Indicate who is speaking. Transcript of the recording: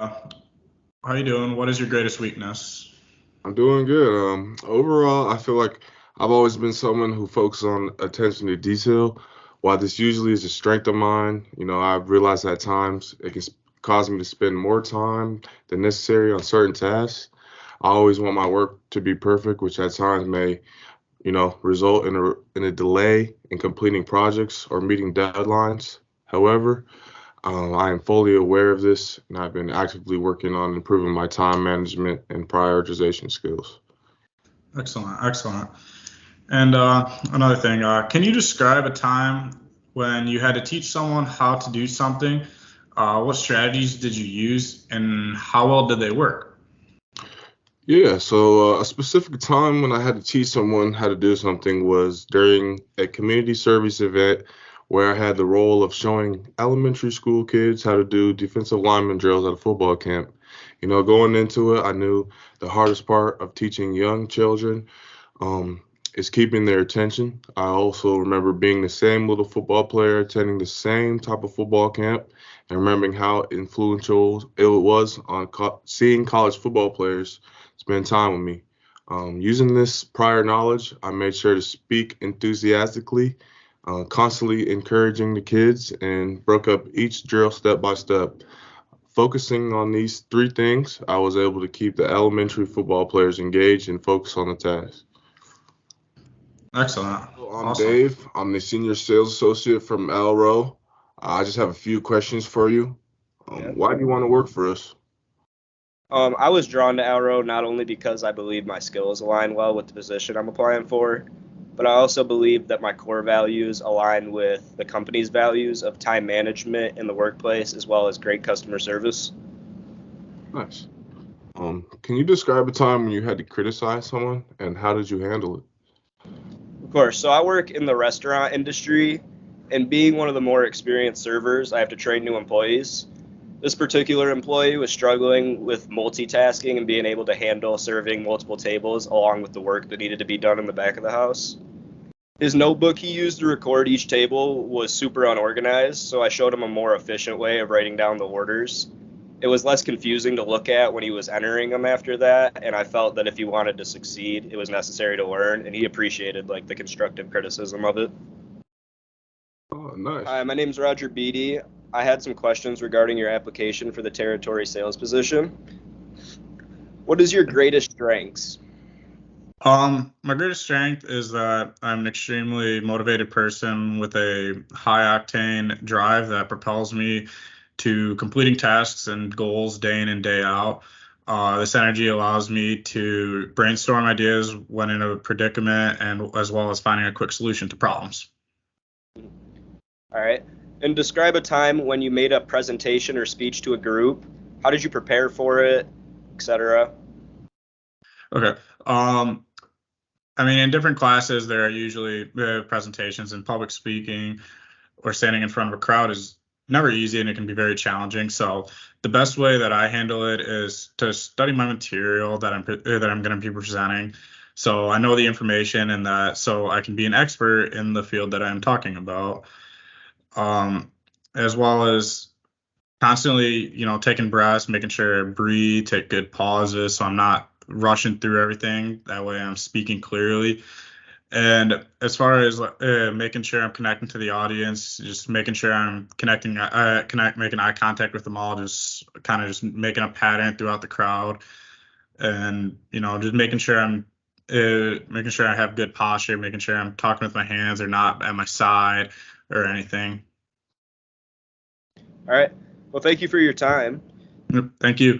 Speaker 1: How you doing? What is your greatest weakness?
Speaker 2: I'm doing good. Overall, I feel like I've always been someone who focuses on attention to detail. While this usually is a strength of mine, I've realized at times it can cause me to spend more time than necessary on certain tasks. I always want my work to be perfect, which at times may, result in a delay in completing projects or meeting deadlines. However, I am fully aware of this, and I've been actively working on improving my time management and prioritization skills.
Speaker 1: Excellent, excellent. And another thing, can you describe a time when you had to teach someone how to do something? What strategies did you use, and how well did they work?
Speaker 2: Yeah, so a specific time when I had to teach someone how to do something was during a community service event where I had the role of showing elementary school kids how to do defensive lineman drills at a football camp. Going into it, I knew the hardest part of teaching young children um, is keeping their attention. I also remember being the same little football player, attending the same type of football camp, and remembering how influential it was on seeing college football players spend time with me. Using this prior knowledge, I made sure to speak enthusiastically, constantly encouraging the kids, and broke up each drill step by step. Focusing on these three things, I was able to keep the elementary football players engaged and focused on the task.
Speaker 1: Excellent,
Speaker 2: Hello, I'm
Speaker 1: awesome.
Speaker 2: Dave. I'm the senior sales associate from Elro. I just have a few questions for you.
Speaker 3: Yeah.
Speaker 2: Why do you want to work for us?
Speaker 3: I was drawn to Arrow not only because I believe my skills align well with the position I'm applying for, but I also believe that my core values align with the company's values of time management in the workplace as well as great customer service.
Speaker 2: Nice. Can you describe a time when you had to criticize someone and how did you handle it?
Speaker 3: Of course, so I work in the restaurant industry, and being one of the more experienced servers, I have to train new employees. This particular employee was struggling with multitasking and being able to handle serving multiple tables along with the work that needed to be done in the back of the house. His notebook he used to record each table was super unorganized, so I showed him a more efficient way of writing down the orders. It was less confusing to look at when he was entering them after that, and I felt that if he wanted to succeed, it was necessary to learn, and he appreciated like the constructive criticism of it.
Speaker 2: Oh, nice.
Speaker 3: Hi, my name's Roger Beatty. I had some questions regarding your application for the territory sales position. What is your greatest strengths?
Speaker 1: My greatest strength is that I'm an extremely motivated person with a high octane drive that propels me to completing tasks and goals day in and day out. This energy allows me to brainstorm ideas when in a predicament and as well as finding a quick solution to problems.
Speaker 3: All right. And describe a time when you made a presentation or speech to a group. How did you prepare for it, etc.?
Speaker 1: Okay. Um, I mean, in different classes, there are usually presentations, and public speaking or standing in front of a crowd is never easy and it can be very challenging. So the best way that I handle it is to study my material that I'm going to be presenting. So I know the information and that so I can be an expert in the field that I'm talking about. Um, as well as constantly, taking breaths, making sure I breathe, take good pauses so I'm not rushing through everything. That way I'm speaking clearly. And as far as making sure I'm connecting to the audience, just making sure I'm making eye contact with them all, just kind of just making a pattern throughout the crowd, and just making sure I have good posture, making sure I'm talking with my hands or not at my side or anything.
Speaker 3: All right. Well, thank you for your time.
Speaker 1: Yep, thank you.